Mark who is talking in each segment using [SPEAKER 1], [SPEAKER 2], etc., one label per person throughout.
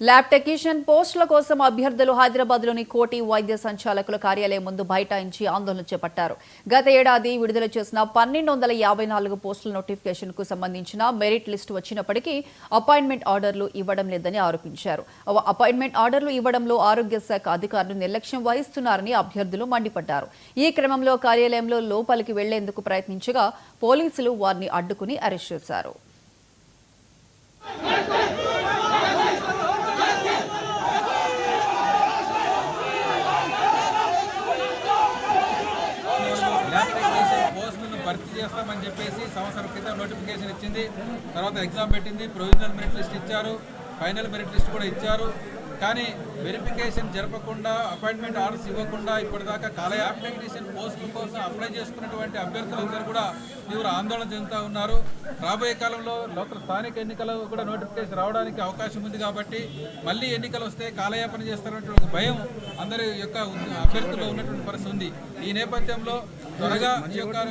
[SPEAKER 1] Lab technician పోస్టుల కోసం అభ్యర్థులు హైదరాబాద్లోని కోటి వైద్య సంచాలకుల కార్యాలయం ముందు బైఠాయించి ఆందోళన చేపట్టారు. గత ఏడాది విడుదల చేసిన 1254 పోస్టుల నోటిఫికేషన్కు సంబంధించిన మెరిట్ లిస్టు వచ్చినప్పటికీ అపాయింట్మెంట్ ఆర్డర్లు ఇవ్వడం లేదని ఆరోపించారు. అపాయింట్మెంట్ ఆర్డర్లు ఇవ్వడంలో ఆరోగ్య శాఖ అధికారులు నిర్లక్ష్యం వహిస్తున్నారని అభ్యర్థులు మండిపడ్డారు. ఈ క్రమంలో కార్యాలయంలో లోపలికి వెళ్లేందుకు ప్రయత్నించగా పోలీసులు వారిని అడ్డుకుని అరెస్ట్ చేశారు.
[SPEAKER 2] భర్తీ చేస్తామని చెప్పేసి సంవత్సరం క్రితం నోటిఫికేషన్ ఇచ్చింది. తర్వాత ఎగ్జామ్ పెట్టింది, ప్రొవిజనల్ మెరిట్ లిస్ట్ ఇచ్చారు, ఫైనల్ మెరిట్ లిస్ట్ కూడా ఇచ్చారు. కానీ వెరిఫికేషన్ జరపకుండా, అపాయింట్మెంట్ ఆర్డర్స్ ఇవ్వకుండా ఇప్పటిదాకా ల్యాబ్ టెక్నీషియన్ పోస్టుల కోసం అప్లై చేసుకున్నటువంటి అభ్యర్థులందరూ కూడా తీవ్ర ఆందోళన చెందుతూ ఉన్నారు. రాబోయే కాలంలో లోకల్ స్థానిక ఎన్నికలు కూడా నోటిఫికేషన్ రావడానికి అవకాశం ఉంది కాబట్టి మళ్ళీ ఎన్నికలు వస్తే కాలయాపన చేస్తారన్నటువంటి భయం అందరి యొక్క అభ్యర్థుల్లో ఉన్నటువంటి పరిస్థితి ఉంది. ఈ నేపథ్యంలో త్వరగా ఈ యొక్క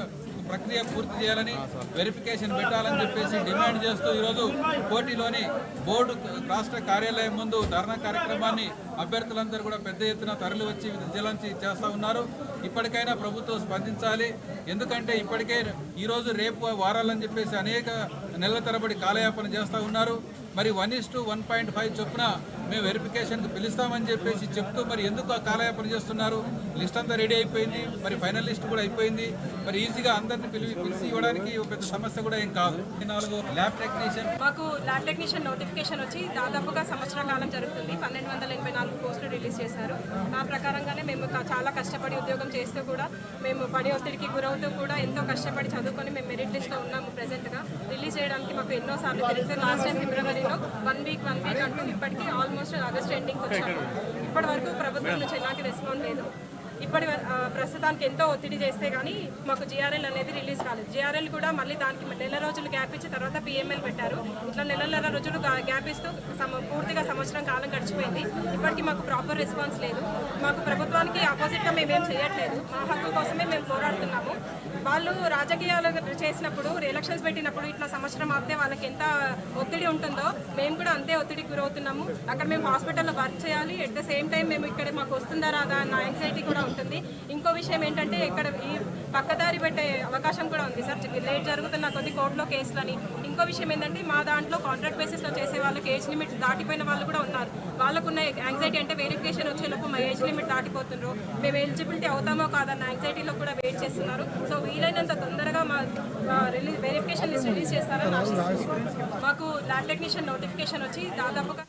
[SPEAKER 2] ప్రక్రియ పూర్తి చేయాలని, వెరిఫికేషన్ పెట్టాలని చెప్పేసి డిమాండ్ చేస్తూ ఈరోజు కోటిలోని బోర్డు రాష్ట్ర కార్యాలయం ముందు ధర్నా కార్యక్రమాన్ని అభ్యర్థులందరూ కూడా పెద్ద ఎత్తున తరలి వచ్చి విజిలెన్స్ చేస్తూ ఉన్నారు. ఇప్పటికైనా ప్రభుత్వం స్పందించాలి. ఎందుకంటే ఇప్పటికే ఈరోజు రేపు వారాలని చెప్పేసి అనేక నెలల తరబడి కాలయాపన చేస్తూ ఉన్నారు. మరి 1:1.5 చొప్పున మేము వెరిఫికేషన్కి పిలుస్తామని చెప్పేసి చెప్తూ మరి ఎందుకు ఆ కాలయాపన చేస్తున్నారు? లిస్ట్ అంతా రెడీ అయిపోయింది, మరి ఫైనల్ లిస్ట్ కూడా అయిపోయింది. మరి ఈజీగా అందరినీ పిలిచి ఇవ్వడానికి పెద్ద సమస్య కూడా ఏం కాదు. 4 ల్యాబ్ టెక్నీషియన్
[SPEAKER 3] మాకు ల్యాబ్ టెక్నీషియన్ నోటిఫికేషన్ వచ్చి దాదాపుగా సంవత్సర కాలం జరుగుతుంది. 1284 పోస్టులు రిలీజ్ చేశారు. ఆ ప్రకారంగానే మేము చాలా కష్టపడి ఉద్యోగం చేస్తూ కూడా మేము పని ఒత్తిడికి గురవుతూ కూడా ఎంతో కష్టపడి చదువుకొని మేము మెరిట్ లిస్ట్లో ఉన్నాము. ప్రెజెంట్గా రిలీజ్ చేయడానికి మాకు ఎన్నోసార్లు తెలిస్తే లాస్ట్ టైం ఫిబ్రవరిలో 1 వీక్ అంటూ ఇప్పటికీ ఆల్మోస్ట్ ఆగస్ట్ ఎండింగ్ వచ్చాము. ఇప్పటి వరకు ప్రభుత్వం నుంచి ఎలాంటి రెస్పాన్స్ లేదు. ప్రస్తుతానికి ఎంతో ఒత్తిడి చేస్తే కానీ మాకు జిఆర్ఎల్ అనేది రిలీజ్ కాలేదు. జిఆర్ఎల్ కూడా మళ్ళీ దానికి నెల రోజులు గ్యాప్ ఇచ్చి తర్వాత పిఎంఎల్ పెట్టారు. ఇట్లా నెల రోజులు గ్యాప్ ఇస్తూ పూర్తిగా సంవత్సరం కాలం గడిచిపోయింది. ఇప్పటికీ మాకు ప్రాపర్ రెస్పాన్స్ లేదు. మాకు ప్రభుత్వానికి ఆపోజిట్గా మేమేం చేయట్లేదు. మా హక్కు కోసమే మేము పోరాడుతున్నాము. వాళ్ళు రాజకీయాలు చేసినప్పుడు, ఎలక్షన్స్ పెట్టినప్పుడు ఇట్లా సంవత్సరం ఆపితే వాళ్ళకి ఎంత ఒత్తిడి ఉంటుందో మేము కూడా అంతే ఒత్తిడికి గురవుతున్నాము. అక్కడ మేము హాస్పిటల్లో వర్క్ చేయాలి. ఎట్ ద సేమ్ టైం మేము ఇక్కడ మాకు వస్తుందా రాదా అన్న యాంగ్జైటీ కూడా ఉంటుంది. ఇంకో విషయం ఏంటంటే ఇక్కడ ఈ పక్కదారి పెట్టే అవకాశం కూడా ఉంది సార్. లేట్ జరుగుతున్న కొద్ది కోర్టులో కేసులని. ఇంకో విషయం ఏంటంటే మా దాంట్లో కాంట్రాక్ట్ బేసిస్లో చేసే వాళ్ళకి ఏజ్ లిమిట్ దాటిపోయిన వాళ్ళు కూడా ఉన్నారు. వాళ్ళకున్న యాంగ్జైటీ అంటే వెరిఫికేషన్ వచ్చేలోపు మా ఏజ్ లిమిట్ దాటిపోతున్నారు, మేము ఎలిజిబిలిటీ అవుతామో కాదన్న యాంగ్జైటీలో కూడా వెయిట్ చేస్తున్నారు. సో వీలైనంత తొందరగా మా వెరిఫికేషన్ లిస్ట్ రిలీజ్ చేస్తారని ఆశిస్తున్నాం. మాకు ల్యాబ్ టెక్నీషియన్ నోటిఫికేషన్ వచ్చి దాదాపుగా